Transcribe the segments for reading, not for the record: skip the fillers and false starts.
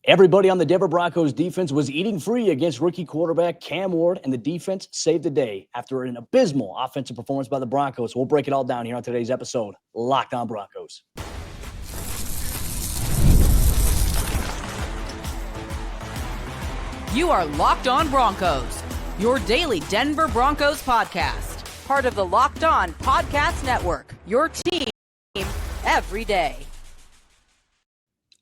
Everybody on the Denver Broncos defense was eating free against rookie quarterback Cam Ward, and the defense saved the day after an abysmal offensive performance by the Broncos. We'll break it all down here on today's episode, Locked On Broncos. You are Locked On Broncos, your daily Denver Broncos podcast. Part of the Locked On Podcast Network, your team every day.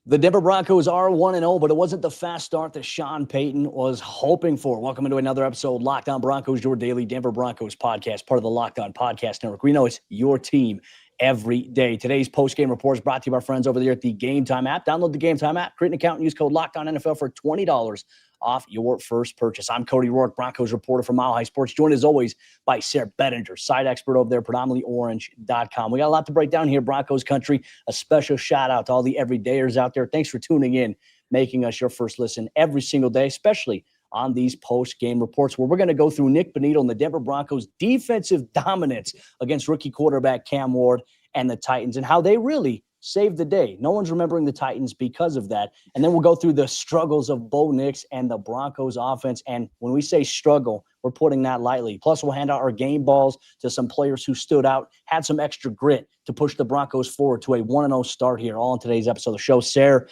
The Denver Broncos are 1-0, but it wasn't the fast start that Sean Payton was hoping for. Welcome into another episode, Locked On Broncos, your daily Denver Broncos podcast, part of the Locked On Podcast Network. We know it's your team every day. Today's post-game report is brought to you by our friends over there at the Game Time app. Download the Game Time app, create an account, and use code LOCKEDONNFL for $20 off your first purchase. I'm Cody Roark, Broncos reporter for Mile High Sports, joined as always by Sayre Bedinger, site expert over there, predominantlyorange.com. We got a lot to break down here, Broncos Country. A special shout out to all the everydayers out there. Thanks for tuning in, making us your first listen every single day, especially on these post-game reports where we're going to go through Nik Bonitto and the Denver Broncos' defensive dominance against rookie quarterback Cam Ward and the Titans and how they really saved the day. No one's remembering the Titans because of that. And then we'll go through the struggles of Bo Nix and the Broncos offense. And when we say struggle, we're putting that lightly. Plus, we'll hand out our game balls to some players who stood out, had some extra grit to push the Broncos forward to a 1-0 start here, all in today's episode of the show. Sayre,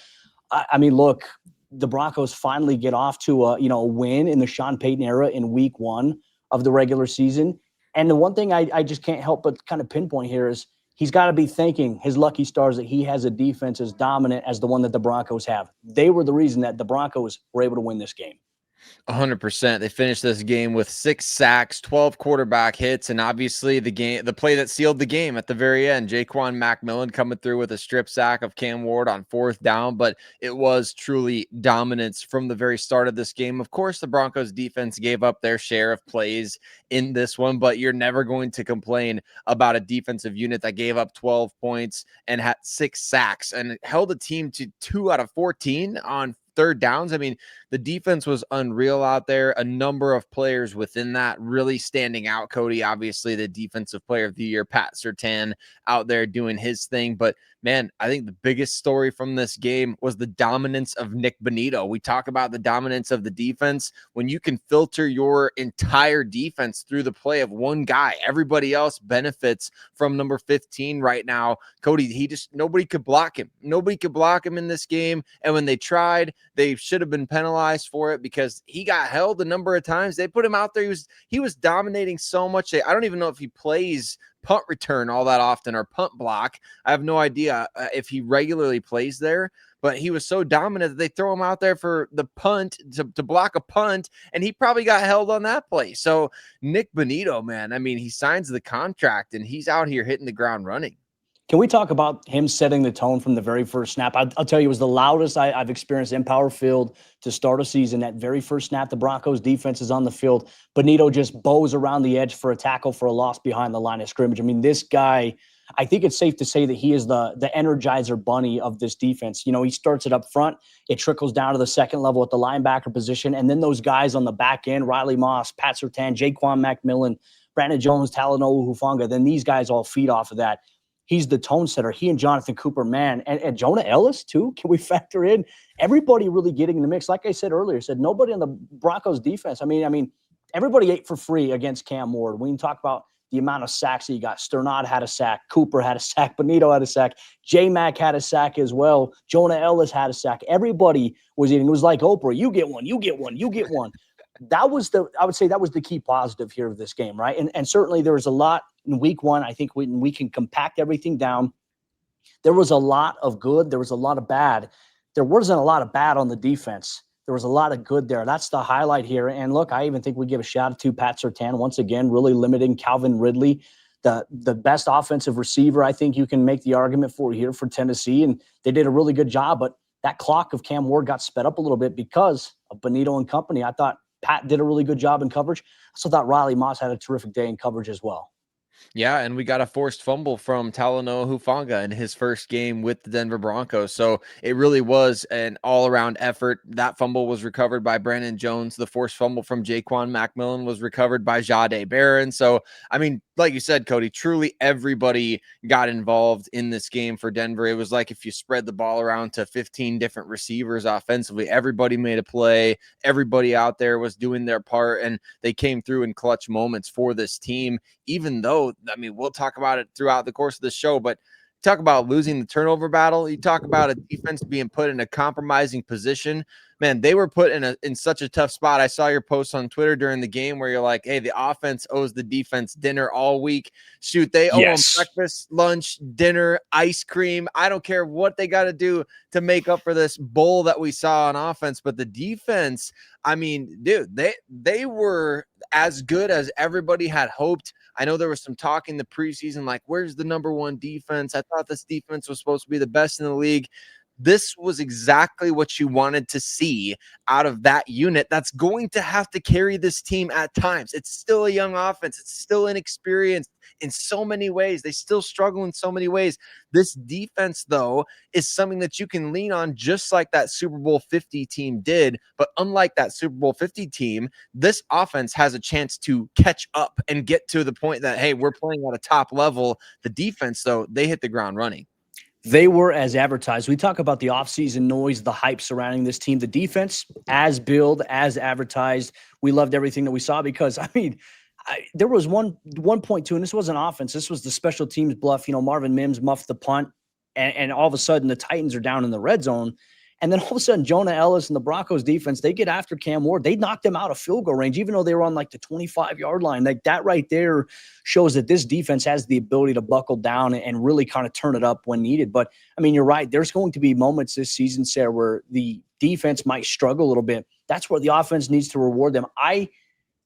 I mean, look, the Broncos finally get off to a win in the Sean Payton era in week one of the regular season. And the one thing I just can't help but kind of pinpoint here is he's got to be thanking his lucky stars that he has a defense as dominant as the one that the Broncos have. They were the reason that the Broncos were able to win this game. 100%. They finished this game with 6 sacks, 12 quarterback hits, and obviously the play that sealed the game at the very end, Jaquan McMillan coming through with a strip sack of Cam Ward on 4th down, but it was truly dominance from the very start of this game. Of course, the Broncos defense gave up their share of plays in this one, but you're never going to complain about a defensive unit that gave up 12 points and had 6 sacks and held a team to 2 out of 14 on 3rd downs. I mean, the defense was unreal out there. A number of players within that really standing out. Cody, obviously the defensive player of the year, Pat Surtain out there doing his thing. But man, I think the biggest story from this game was the dominance of Nik Bonitto. We talk about the dominance of the defense. When you can filter your entire defense through the play of one guy, everybody else benefits from number 15 right now. Cody, nobody could block him. Nobody could block him in this game. And when they tried, they should have been penalized for it because he got held a number of times. They put him out there. He was dominating so much. I don't even know if he plays punt return all that often or punt block. I have no idea if he regularly plays there, but he was so dominant that they throw him out there for the punt to block a punt, and he probably got held on that play. So Nik Bonitto, man, I mean, he signs the contract and he's out here hitting the ground running. Can we talk about him setting the tone from the very first snap? I'll tell you, it was the loudest I've experienced in Power Field to start a season. That very first snap, the Broncos defense is on the field. Bonitto just bows around the edge for a tackle for a loss behind the line of scrimmage. I mean, this guy, I think it's safe to say that he is the energizer bunny of this defense. You know, he starts it up front. It trickles down to the second level at the linebacker position. And then those guys on the back end, Riley Moss, Pat Surtain, Jaquan McMillan, Brandon Jones, Talanoa Hufanga, then these guys all feed off of that. He's the tone setter. He and Jonathan Cooper, man, and Jonah Ellis too. Can we factor in everybody really getting in the mix? Like I said earlier, nobody on the Broncos defense. I mean, everybody ate for free against Cam Ward. We can talk about the amount of sacks that you got. Sternad had a sack. Cooper had a sack. Bonitto had a sack. J-Mac had a sack as well. Jonah Ellis had a sack. Everybody was eating. It was like Oprah. You get one. You get one. You get one. I would say that was the key positive here of this game, right? And certainly there was a lot in week one. I think we can compact everything down. There was a lot of good. There was a lot of bad. There wasn't a lot of bad on the defense. There was a lot of good there. That's the highlight here. And look, I even think we give a shout out to Pat Surtain once again, really limiting Calvin Ridley, the best offensive receiver. I think you can make the argument for here for Tennessee, and they did a really good job. But that clock of Cam Ward got sped up a little bit because of Bonitto and company. I thought Pat did a really good job in coverage. I also thought Riley Moss had a terrific day in coverage as well. Yeah, and we got a forced fumble from Talanoa Hufanga in his first game with the Denver Broncos. So it really was an all-around effort. That fumble was recovered by Brandon Jones. The forced fumble from Jaquan McMillan was recovered by Jahdae Barron. So, I mean, like you said, Cody, truly everybody got involved in this game for Denver. It was like if you spread the ball around to 15 different receivers offensively, everybody made a play. Everybody out there was doing their part, and they came through in clutch moments for this team. Even though, I mean, we'll talk about it throughout the course of the show, but talk about losing the turnover battle. You talk about a defense being put in a compromising position. Man, they were put in such a tough spot. I saw your post on Twitter during the game where you're like, hey, the offense owes the defense dinner all week. Shoot, they owe them breakfast, lunch, dinner, ice cream. I don't care what they got to do to make up for this bowl that we saw on offense. But the defense, I mean, dude, they were as good as everybody had hoped. I know there was some talk in the preseason, like, where's the number one defense? I thought this defense was supposed to be the best in the league. This was exactly what you wanted to see out of that unit that's going to have to carry this team at times. It's still a young offense. It's still inexperienced in so many ways. They still struggle in so many ways. This defense, though, is something that you can lean on just like that Super Bowl 50 team did. But unlike that Super Bowl 50 team, this offense has a chance to catch up and get to the point that, hey, we're playing at a top level. The defense, though, they hit the ground running. They were as advertised. We talk about the offseason noise, the hype surrounding this team. The defense, as billed, as advertised. We loved everything that we saw because, I mean, there was 1.2, and this wasn't offense. This was the special teams bluff. You know, Marvin Mims muffed the punt, and all of a sudden the Titans are down in the red zone. And then all of a sudden, Jonah Ellis and the Broncos defense, they get after Cam Ward. They knocked them out of field goal range, even though they were on like the 25-yard line. Like that right there shows that this defense has the ability to buckle down and really kind of turn it up when needed. But, I mean, you're right. There's going to be moments this season, Sayre, where the defense might struggle a little bit. That's where the offense needs to reward them.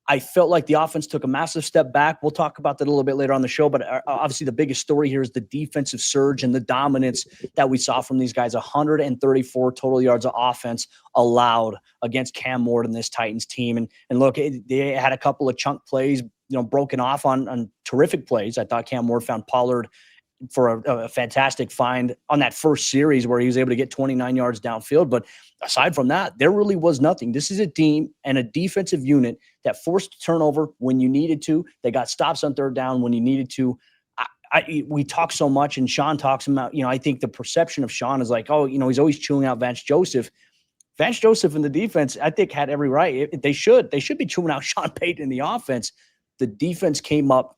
I felt like the offense took a massive step back. We'll talk about that a little bit later on the show, but obviously the biggest story here is the defensive surge and the dominance that we saw from these guys. 134 total yards of offense allowed against Cam Ward and this Titans team. And look, they had a couple of chunk plays, broken off on terrific plays. I thought Cam Ward found Pollard for a fantastic find on that first series where he was able to get 29 yards downfield. But aside from that, there really was nothing. This is a team and a defensive unit that forced turnover when you needed to. They got stops on third down when you needed to. We talk so much, and Sean talks about, I think the perception of Sean is like, oh, he's always chewing out Vance Joseph. Vance Joseph in the defense, I think, had every right. They should be chewing out Sean Payton in the offense. The defense came up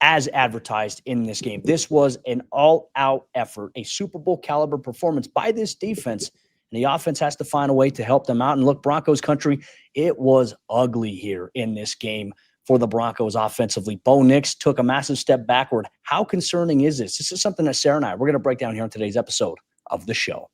as advertised in this game. This was an all-out effort, a Super Bowl caliber performance by this defense, and the offense has to find a way to help them out. And look, Broncos country, it was ugly here in this game for the Broncos offensively. Bo Nix took a massive step backward. How concerning is this? This is something that Sayre and I, we're going to break down here on today's episode of the show.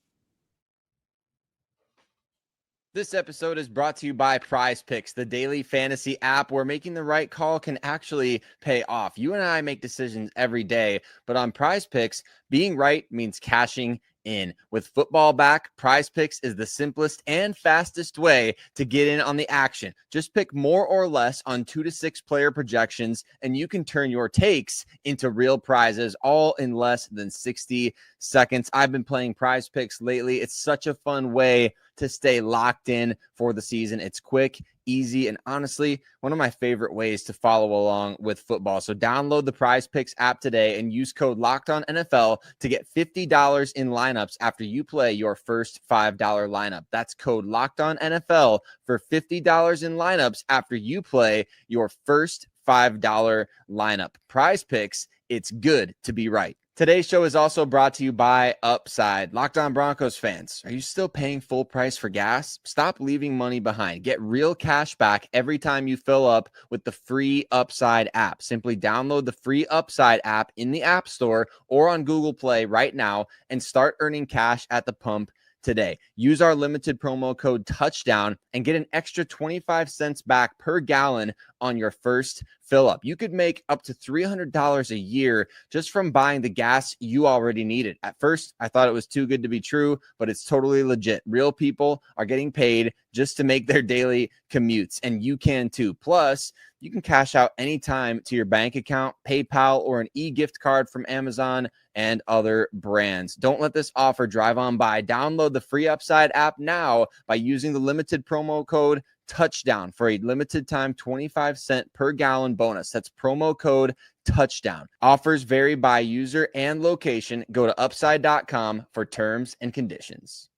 This episode is brought to you by Prize Picks, the daily fantasy app where making the right call can actually pay off. You and I make decisions every day, but on Prize Picks, being right means cashing in. With football back, Prize Picks is the simplest and fastest way to get in on the action. Just pick more or less on 2 to 6 player projections, and you can turn your takes into real prizes all in less than 60 seconds. I've been playing Prize Picks lately. It's such a fun way to stay locked in for the season. It's quick, easy, and honestly, one of my favorite ways to follow along with football. So download the Prize Picks app today and use code LOCKEDONNFL to get $50 in lineups after you play your first $5 lineup. That's code LOCKEDONNFL for $50 in lineups after you play your first $5 lineup. Prize Picks, it's good to be right. Today's show is also brought to you by Upside. Locked On Broncos fans, are you still paying full price for gas? Stop leaving money behind. Get real cash back every time you fill up with the free Upside app. Simply download the free Upside app in the App Store or on Google Play right now and start earning cash at the pump today. Use our limited promo code TOUCHDOWN and get an extra 25 cents back per gallon on your first fill up. You could make up to $300 a year just from buying the gas you already needed. At first, I thought it was too good to be true, but it's totally legit. Real people are getting paid just to make their daily commutes, and you can too. Plus, you can cash out anytime to your bank account, PayPal, or an e-gift card from Amazon and other brands. Don't let this offer drive on by. Download the free Upside app now by using the limited promo code touchdown for a limited time 25-cent per gallon bonus. That's promo code touchdown. Offers vary by user and location. Go to upside.com for terms and conditions.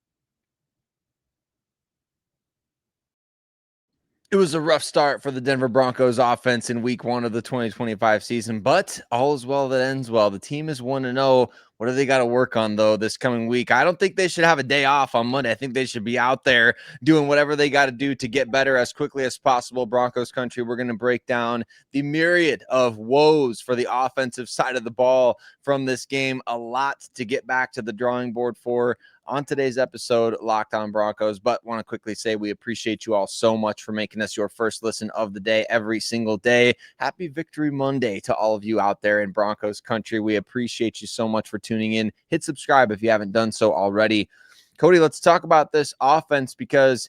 It was a rough start for the Denver Broncos offense in week 1 of the 2025 season, but all is well that ends well. The team is 1-0. What do they got to work on, though, this coming week? I don't think they should have a day off on Monday. I think they should be out there doing whatever they got to do to get better as quickly as possible. Broncos Country, we're going to break down the myriad of woes for the offensive side of the ball from this game. A lot to get back to the drawing board for on today's episode, Locked On Broncos. But want to quickly say we appreciate you all so much for making us your first listen of the day every single day. Happy Victory Monday to all of you out there in Broncos Country. We appreciate you so much for tuning in. Hit subscribe if you haven't done so already. Cody, let's talk about this offense because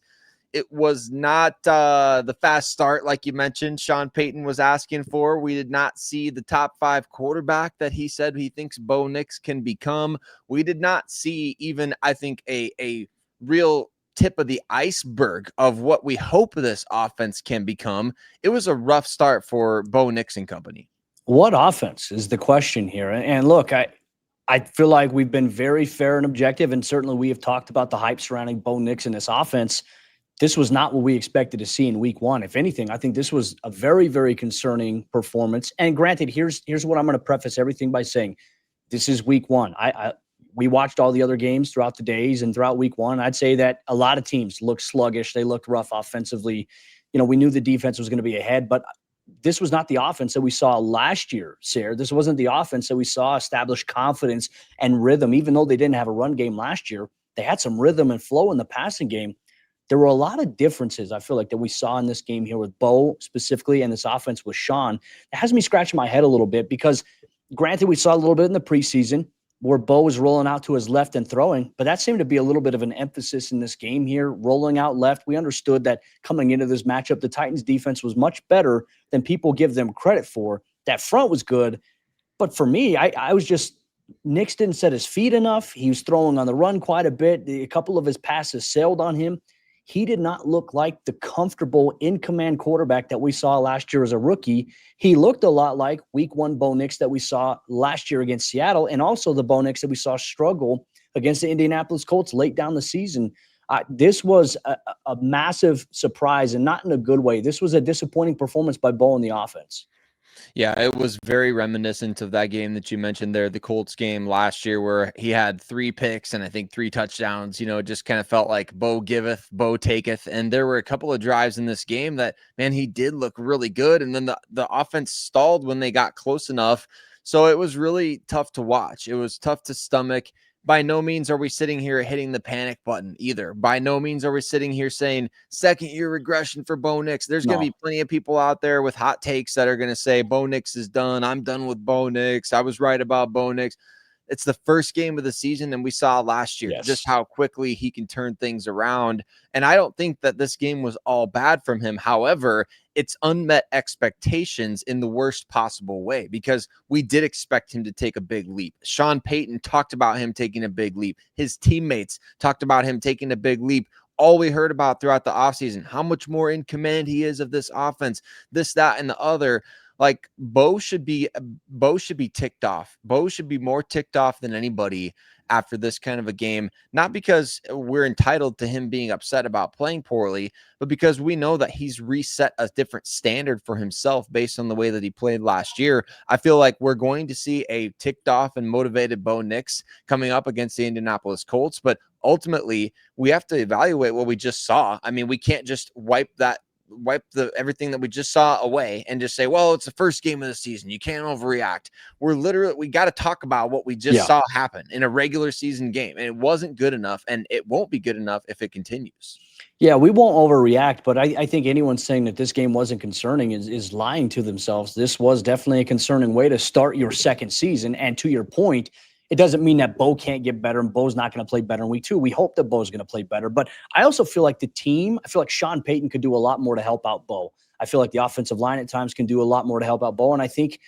it was not the fast start like you mentioned Sean Payton was asking for. We did not see the top 5 quarterback that he said he thinks Bo Nix can become. We did not see even, I think, a real tip of the iceberg of what we hope this offense can become. It was a rough start for Bo Nix and company. What offense is the question here? And look, I feel like we've been very fair and objective, and certainly we have talked about the hype surrounding Bo Nix and this offense. This was not what we expected to see in week 1. If anything, I think this was a very, very concerning performance. And granted, here's what I'm going to preface everything by saying. This is week 1. We watched all the other games throughout the days and throughout week 1. I'd say that a lot of teams looked sluggish. They looked rough offensively. You know, we knew the defense was going to be ahead, but this was not the offense that we saw last year, Sayre. This wasn't the offense that we saw establish confidence and rhythm. Even though they didn't have a run game last year, they had some rhythm and flow in the passing game. There were a lot of differences, I feel like, that we saw in this game here with Bo specifically and this offense with Sean. It has me scratching my head a little bit because, granted, we saw a little bit in the preseason where Bo was rolling out to his left and throwing, but that seemed to be a little bit of an emphasis in this game here, rolling out left. We understood that coming into this matchup, the Titans defense was much better than people give them credit for. That front was good, but for me, I was just Nix didn't set his feet enough. He was throwing on the run quite a bit. A couple of his passes sailed on him. He did not look like the comfortable in-command quarterback that we saw last year as a rookie. He looked a lot like week 1 Bo Nix that we saw last year against Seattle, and also the Bo Nix that we saw struggle against the Indianapolis Colts late down the season. This was a massive surprise, and not in a good way. This was a disappointing performance by Bo in the offense. Yeah, it was very reminiscent of that game that you mentioned there, the Colts game last year where he had 3 picks and I think 3 touchdowns. You know, it just kind of felt like Bo giveth, Bo taketh. And there were a couple of drives in this game that, man, he did look really good. And then the offense stalled when they got close enough. So it was really tough to watch. It was tough to stomach. By no means are we sitting here hitting the panic button either. By no means are we sitting here saying second year regression for Bo Nix. There's going to be plenty of people out there with hot takes that are going to say Bo Nix is done. I'm done with Bo Nix. I was right about Bo Nix. It's the first game of the season, and we saw last year just how quickly he can turn things around. And I don't think that this game was all bad from him. However, it's unmet expectations in the worst possible way because we did expect him to take a big leap. Sean Payton talked about him taking a big leap. His teammates talked about him taking a big leap. All we heard about throughout the offseason, how much more in command he is of this offense, this, that, and the other. Like Bo should be ticked off. Bo should be more ticked off than anybody after this kind of a game, not because we're entitled to him being upset about playing poorly, but because we know that he's reset a different standard for himself based on the way that he played last year. I feel like we're going to see a ticked off and motivated Bo Nix coming up against the Indianapolis Colts, but ultimately we have to evaluate what we just saw. I mean, we can't just wipe everything that we just saw away and just say, well, it's the first game of the season. You can't overreact. We got to talk about what we just saw happen in a regular season game. And it wasn't good enough, and it won't be good enough if it continues. Yeah, we won't overreact, but I think anyone saying that this game wasn't concerning is lying to themselves. This was definitely a concerning way to start your second season. And to your point, it doesn't mean that Bo can't get better and Bo's not going to play better in week 2. We hope that Bo's going to play better. But I also feel like I feel like Sean Payton could do a lot more to help out Bo. I feel like the offensive line at times can do a lot more to help out Bo. And I think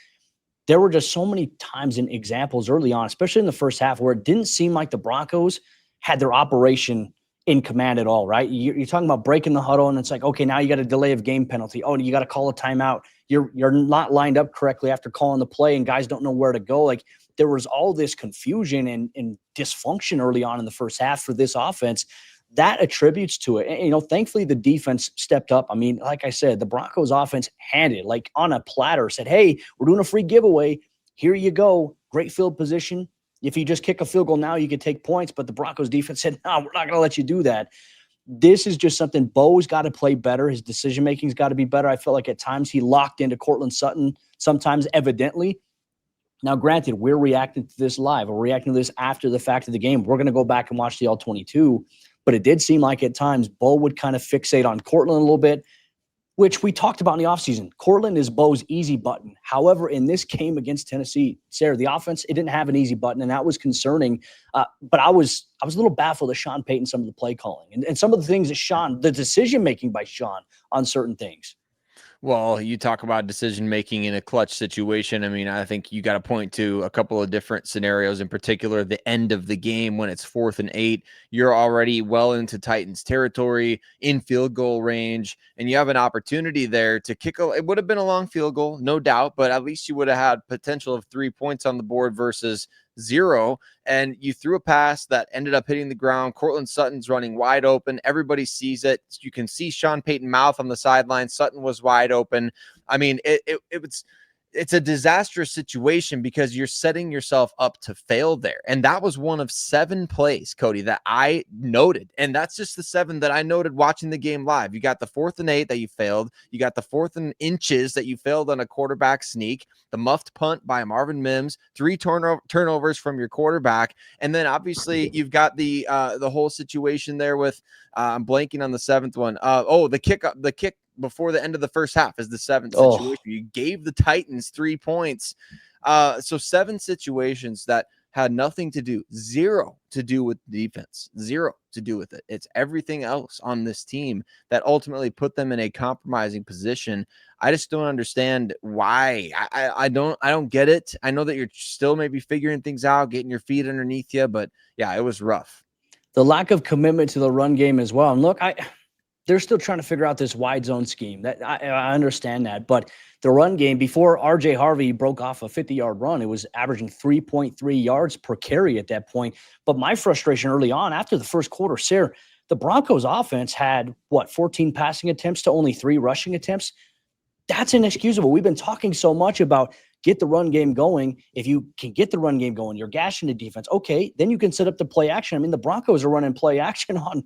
there were just so many times and examples early on, especially in the first half, where it didn't seem like the Broncos had their operation in command at all, right? You're talking about breaking the huddle, and it's like, okay, now you got a delay of game penalty. Oh, you got to call a timeout. You're not lined up correctly after calling the play, and guys don't know where to go. Like, there was all this confusion and dysfunction early on in the first half for this offense. That attributes to it. And, thankfully the defense stepped up. I mean, like I said, the Broncos offense handed like on a platter, said, hey, we're doing a free giveaway. Here you go. Great field position. If you just kick a field goal now, you could take points. But the Broncos defense said, no, we're not going to let you do that. This is just something Bo's got to play better. His decision-making's got to be better. I felt like at times he locked into Cortland Sutton, sometimes evidently. Now, granted, we're reacting to this live. We're reacting to this after the fact of the game. We're going to go back and watch the All-22. But it did seem like at times Bo would kind of fixate on Cortland a little bit, which we talked about in the offseason. Cortland is Bo's easy button. However, in this game against Tennessee, Sayre, the offense, it didn't have an easy button, and that was concerning. But I was a little baffled at Sean Payton, some of the play calling and some of the things that the decision-making by Sean on certain things. Well, you talk about decision-making in a clutch situation. I mean, I think you got to point to a couple of different scenarios, in particular, the end of the game when it's 4th and 8. You're already well into Titans territory, in field goal range, and you have an opportunity there to kick. It would have been a long field goal, no doubt, but at least you would have had potential of 3 points on the board versus 0, and you threw a pass that ended up hitting the ground. Cortland Sutton's running wide open. Everybody sees it. You can see Sean Payton mouth on the sideline. Sutton was wide open. I mean, it's a disastrous situation because you're setting yourself up to fail there. And that was one of 7 plays, Cody, that I noted. And that's just the 7 that I noted watching the game live. You got the 4th and 8 that you failed. You got the 4th and inches that you failed on a quarterback sneak, the muffed punt by Marvin Mims, 3 turnovers from your quarterback. And then obviously you've got the whole situation there with, I'm blanking on the 7th one. The kick before the end of the first half is the 7th situation. You gave the Titans 3 points. So 7 situations that had nothing to do, 0 to do with defense, 0 to do with it. It's everything else on this team that ultimately put them in a compromising position. I just don't understand why. I don't get it. I know that you're still maybe figuring things out, getting your feet underneath you, but yeah, it was rough. The lack of commitment to the run game as well. And look, they're still trying to figure out this wide zone scheme. That I understand that, but the run game before RJ Harvey broke off a 50-yard run, it was averaging 3.3 yards per carry at that point. But my frustration early on after the first quarter, Sayre, the Broncos offense had 14 passing attempts to only 3 rushing attempts. That's inexcusable. We've been talking so much about get the run game going. If you can get the run game going, you're gashing the defense. Okay, then you can set up the play action. I mean, the Broncos are running play action on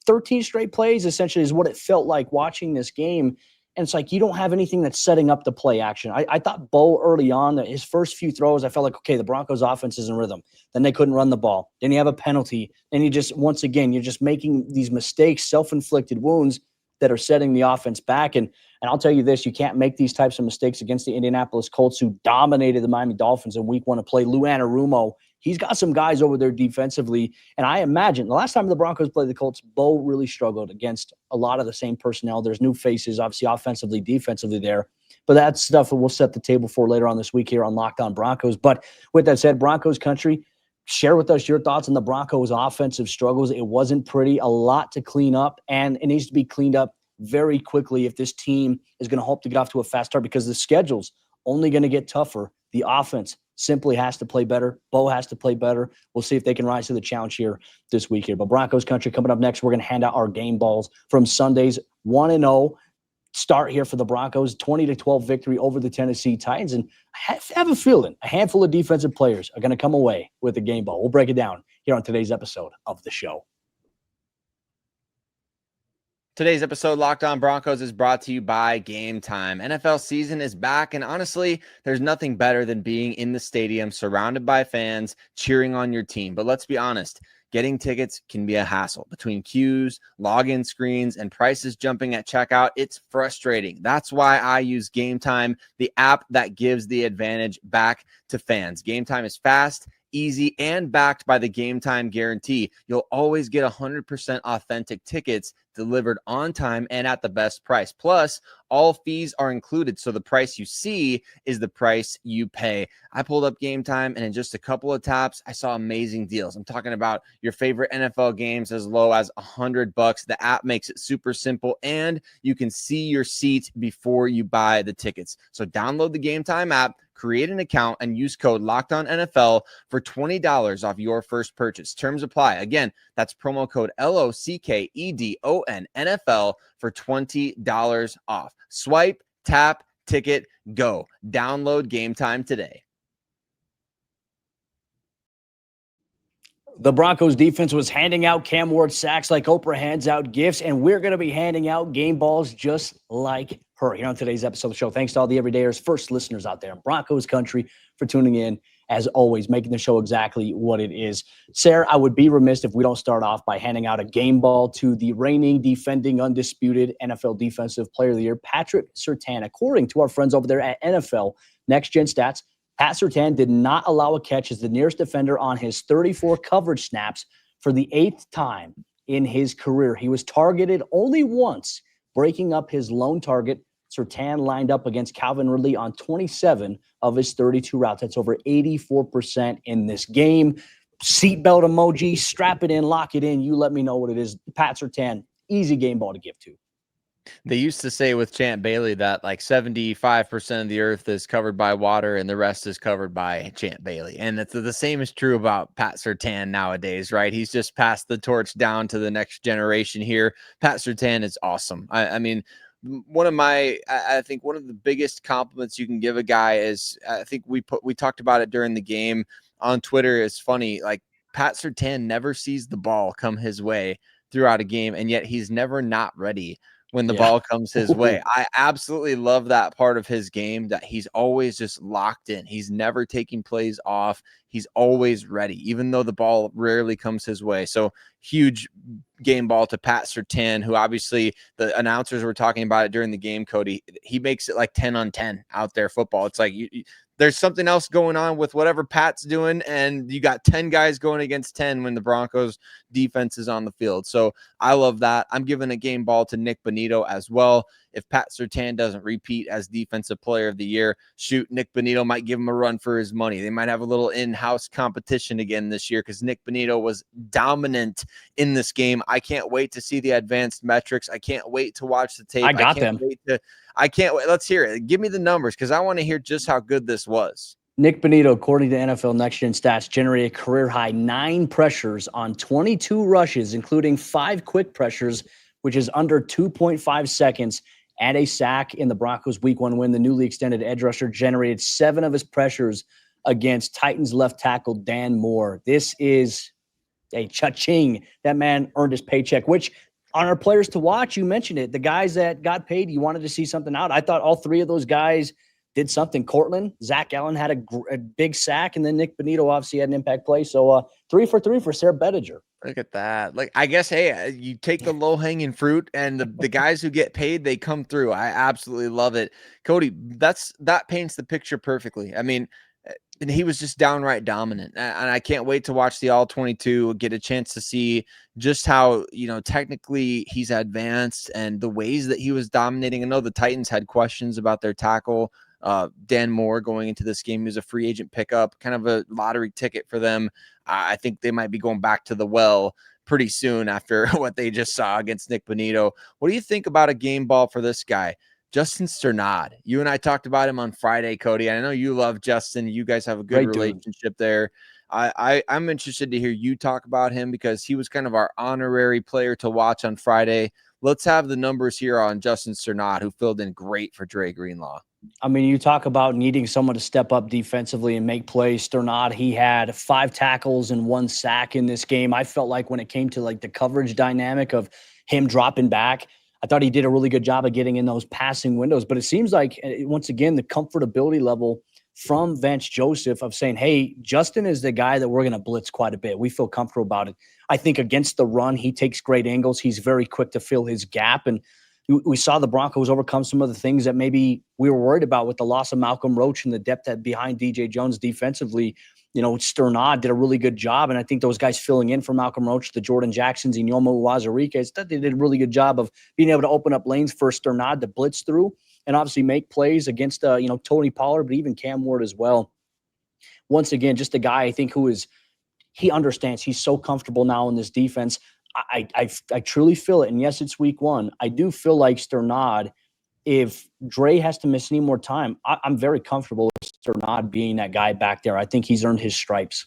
13 straight plays essentially is what it felt like watching this game. And it's like you don't have anything that's setting up the play action. I thought Bo early on, that his first few throws, I felt like, okay, the Broncos offense is in rhythm. Then they couldn't run the ball. Then you have a penalty. And you're just making these mistakes, self-inflicted wounds that are setting the offense back. And I'll tell you this, you can't make these types of mistakes against the Indianapolis Colts, who dominated the Miami Dolphins in week 1 to play. Lou Anarumo, he's got some guys over there defensively. And I imagine the last time the Broncos played the Colts, Bo really struggled against a lot of the same personnel. There's new faces, obviously offensively, defensively there. But that's stuff that we'll set the table for later on this week here on Locked On Broncos. But with that said, Broncos Country, share with us your thoughts on the Broncos' offensive struggles. It wasn't pretty, a lot to clean up, and it needs to be cleaned up very quickly if this team is going to hope to get off to a fast start, because the schedule's only going to get tougher. The offense simply has to play better. Bo has to play better. We'll see if they can rise to the challenge here this week here. But Broncos Country coming up next, we're going to hand out our game balls from Sunday's 1-0 start here for the Broncos, 20-12 victory over the Tennessee Titans. And I have a feeling a handful of defensive players are going to come away with a game ball. We'll break it down here on today's episode of the show. Today's episode, Locked On Broncos, is brought to you by Game Time. NFL season is back, and honestly, there's nothing better than being in the stadium surrounded by fans cheering on your team. But let's be honest, getting tickets can be a hassle. Between queues, login screens, and prices jumping at checkout, it's frustrating. That's why I use Game Time, the app that gives the advantage back to fans. Game Time is fast, easy, and backed by the Game Time guarantee. You'll always get 100% authentic tickets delivered on time and at the best price. Plus, all fees are included, so the price you see is the price you pay. I pulled up Game Time, and in just a couple of taps, I saw amazing deals. I'm talking about your favorite NFL games as low as $100. The app makes it super simple, and you can see your seat before you buy the tickets. So download the Game Time app, create an account, and use code LOCKEDONNFL for $20 off your first purchase. Terms apply. Again, that's promo code LOCKEDON NFL for $20 off. Swipe, tap, ticket, go. Download Game Time today. The Broncos defense was handing out Cam Ward sacks like Oprah hands out gifts, and we're going to be handing out game balls just like her here on today's episode of the show. Thanks to all the everydayers, first listeners out there in Broncos country for tuning in, as always, making the show exactly what it is. Sayre, I would be remiss if we don't start off by handing out a game ball to the reigning, defending, undisputed NFL Defensive Player of the Year, Patrick Surtain. According to our friends over there at NFL Next Gen Stats, Pat Surtain did not allow a catch as the nearest defender on his 34 coverage snaps for the 8th time in his career. He was targeted only once, breaking up his lone target. Surtain lined up against Calvin Ridley on 27 of his 32 routes. That's over 84% in this game. Seatbelt emoji, strap it in, lock it in. You let me know what it is. Pat Surtain, easy game ball to give to. They used to say with Champ Bailey that like 75% of the earth is covered by water and the rest is covered by Champ Bailey. And the same is true about Pat Surtain nowadays, right? He's just passed the torch down to the next generation here. Pat Surtain is awesome. I mean, I think one of the biggest compliments you can give a guy is, I think we talked about it during the game on Twitter. It's funny, like Pat Surtain never sees the ball come his way throughout a game, and yet he's never not ready when the ball comes his way. I absolutely love that part of his game, that he's always just locked in. He's never taking plays off. He's always ready, even though the ball rarely comes his way. So huge game ball to Pat Surtain, who obviously the announcers were talking about it during the game, Cody. He makes it like 10 on 10 out there football. It's like there's something else going on with whatever Pat's doing, and you got 10 guys going against 10 when the Broncos defense is on the field. So I love that. I'm giving a game ball to Nik Bonitto as well. If Pat Surtain doesn't repeat as Defensive Player of the Year, shoot, Nik Bonitto might give him a run for his money. They might have a little in-house competition again this year because Nik Bonitto was dominant in this game. I can't wait to see the advanced metrics. I can't wait to watch the tape. I can't wait. Let's hear it. Give me the numbers because I want to hear just how good this was. Nik Bonitto, according to NFL Next Gen Stats, generated career-high 9 pressures on 22 rushes, including 5 quick pressures, which is under 2.5 seconds, and a sack in the Broncos' Week 1 win. The newly extended edge rusher generated 7 of his pressures against Titans left tackle Dan Moore. This is a cha-ching. That man earned his paycheck, which on our players to watch, you mentioned it. The guys that got paid, you wanted to see something out. I thought all 3 of those guys did something. Cortland, Zach Allen had a big sack, and then Nik Bonitto obviously had an impact play. So 3 for 3 for Sayre Bedinger. Look at that. Like, I guess, hey, you take the low-hanging fruit, and the guys who get paid, they come through. I absolutely love it. Cody, that paints the picture perfectly. I mean, and he was just downright dominant. And I can't wait to watch the All-22, get a chance to see just how, technically he's advanced and the ways that he was dominating. I know the Titans had questions about their tackle, Dan Moore, going into this game. He was a free agent pickup, kind of a lottery ticket for them. I think they might be going back to the well pretty soon after what they just saw against Nik Bonitto. What do you think about a game ball for this guy? Justin Strnad. You and I talked about him on Friday, Cody. I know you love Justin. You guys have a good relationship there. I'm interested to hear you talk about him because he was kind of our honorary player to watch on Friday. Let's have the numbers here on Justin Strnad, who filled in great for Dre Greenlaw. I mean, you talk about needing someone to step up defensively and make plays. Strnad, he had 5 tackles and 1 sack in this game. I felt like when it came to like the coverage dynamic of him dropping back, I thought he did a really good job of getting in those passing windows. But it seems like, once again, the comfortability level from Vance Joseph of saying, hey, Justin is the guy that we're going to blitz quite a bit. We feel comfortable about it. I think against the run, he takes great angles. He's very quick to fill his gap. And we saw the Broncos overcome some of the things that maybe we were worried about with the loss of Malcolm Roach and the depth that behind DJ Jones defensively. Sternad did a really good job. And I think those guys filling in for Malcolm Roach, the Jordan Jacksons, and Yomo Wazarikas, that they did a really good job of being able to open up lanes for Sternad to blitz through and obviously make plays against, Tony Pollard, but even Cam Ward as well. Once again, just a guy I think he understands. He's so comfortable now in this defense. I truly feel it. And yes, it's week one. I do feel like Sternad, if Dre has to miss any more time, I'm very comfortable with Sternad being that guy back there. I think he's earned his stripes.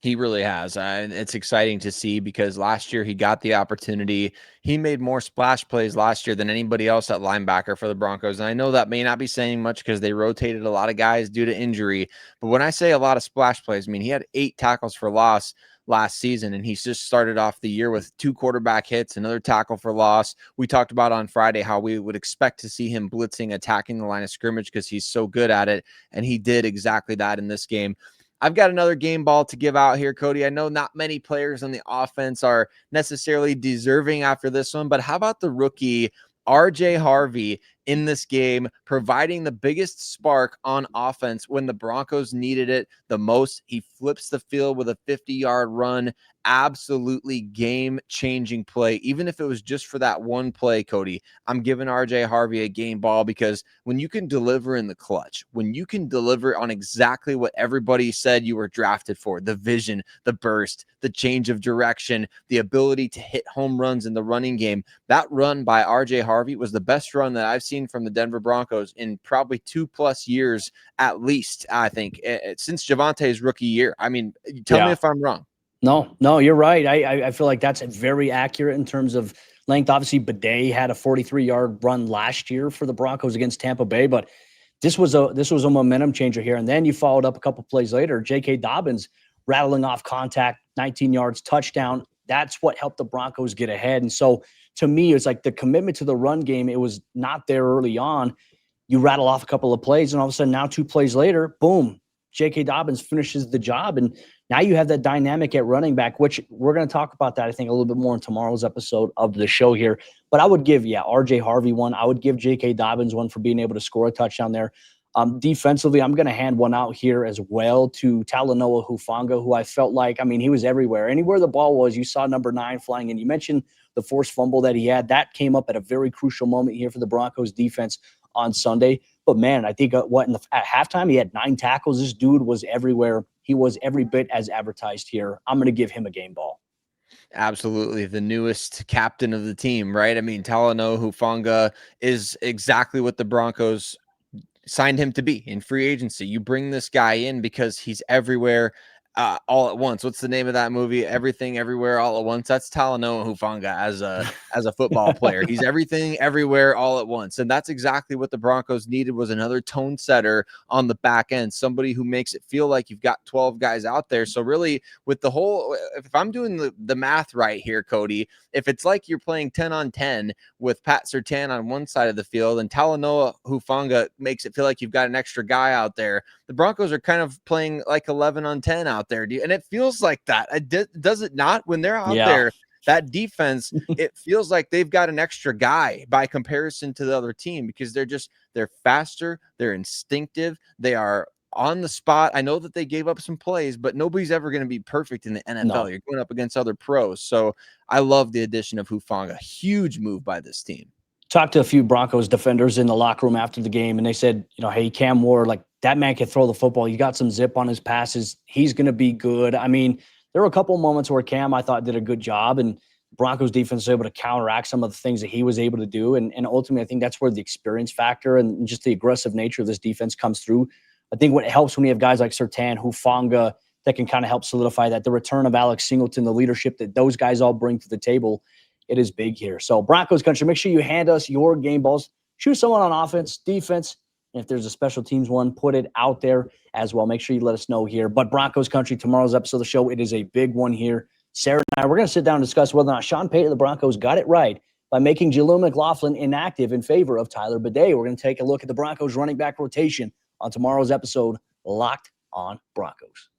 He really has. It's exciting to see because last year he got the opportunity. He made more splash plays last year than anybody else at linebacker for the Broncos. And I know that may not be saying much because they rotated a lot of guys due to injury. But when I say a lot of splash plays, I mean, he had 8 tackles for loss last season, and he's just started off the year with 2 quarterback hits, another tackle for loss. We talked about on Friday how we would expect to see him blitzing, attacking the line of scrimmage because he's so good at it. And he did exactly that in this game. I've got another game ball to give out here, Cody. I know not many players on the offense are necessarily deserving after this one, but how about the rookie RJ Harvey in this game, providing the biggest spark on offense when the Broncos needed it the most? He flips the field with a 50-yard run. Absolutely game-changing play. Even if it was just for that one play, Cody, I'm giving RJ Harvey a game ball because when you can deliver in the clutch, when you can deliver on exactly what everybody said you were drafted for, the vision, the burst, the change of direction, the ability to hit home runs in the running game, that run by RJ Harvey was the best run that I've seen from the Denver Broncos in probably 2+ years at least, I think, since Javante's rookie year. I mean, tell me if I'm wrong. No, you're right. I feel like that's very accurate in terms of length. Obviously, Bidet had a 43-yard run last year for the Broncos against Tampa Bay, but this was a momentum changer here. And then you followed up a couple plays later, J.K. Dobbins rattling off contact, 19 yards, touchdown. That's what helped the Broncos get ahead. And so to me, it's like the commitment to the run game, it was not there early on. You rattle off a couple of plays, and all of a sudden now 2 plays later, boom, J.K. Dobbins finishes the job. And now you have that dynamic at running back, which we're going to talk about that, I think, a little bit more in tomorrow's episode of the show here. But I would give, RJ Harvey one. I would give J.K. Dobbins one for being able to score a touchdown there. Defensively, I'm going to hand one out here as well to Talanoa Hufanga, who I felt like, he was everywhere. Anywhere the ball was, you saw number 9 flying in. You mentioned the forced fumble that he had. That came up at a very crucial moment here for the Broncos defense on Sunday. But man, I think at halftime, he had 9 tackles. This dude was everywhere. He was every bit as advertised here. I'm going to give him a game ball. Absolutely. The newest captain of the team, right? I mean, Talanoa Hufanga is exactly what the Broncos signed him to be in free agency. You bring this guy in because he's everywhere all at once. What's the name of that movie? Everything Everywhere All at Once. That's Talanoa Hufanga as a football player. He's everything everywhere all at once. And that's exactly what the Broncos needed, was another tone setter on the back end, somebody who makes it feel like you've got 12 guys out there. So really, with the whole, if I'm doing the math right here, Cody, if it's like you're playing 10 on 10 with Pat Surtain on one side of the field and Talanoa Hufanga makes it feel like you've got an extra guy out there, the Broncos are kind of playing like 11 on 10 out there. And it feels like that. Does it not? When they're out there, that defense, it feels like they've got an extra guy by comparison to the other team because they're faster, they're instinctive, they are on the spot. I know that they gave up some plays, but nobody's ever going to be perfect in the NFL. No. You're going up against other pros. So I love the addition of Hufanga. Huge move by this team. Talked to a few Broncos defenders in the locker room after the game, and they said, hey, Cam Ward, like, that man can throw the football. He got some zip on his passes. He's going to be good. There were a couple of moments where Cam, I thought, did a good job, and Broncos defense was able to counteract some of the things that he was able to do. And ultimately, I think that's where the experience factor and just the aggressive nature of this defense comes through. I think what helps when you have guys like Surtain, Hufanga, that can kind of help solidify that. The return of Alex Singleton, the leadership that those guys all bring to the table, it is big here. So Broncos Country, make sure you hand us your game balls. Choose someone on offense, defense, and if there's a special teams one, put it out there as well. Make sure you let us know here. But Broncos Country, tomorrow's episode of the show, it is a big one here. Sayre and I, we're going to sit down and discuss whether or not Sean Payton of the Broncos got it right by making Jaleel McLaughlin inactive in favor of Tyler Bidet. We're going to take a look at the Broncos running back rotation on tomorrow's episode, Locked on Broncos.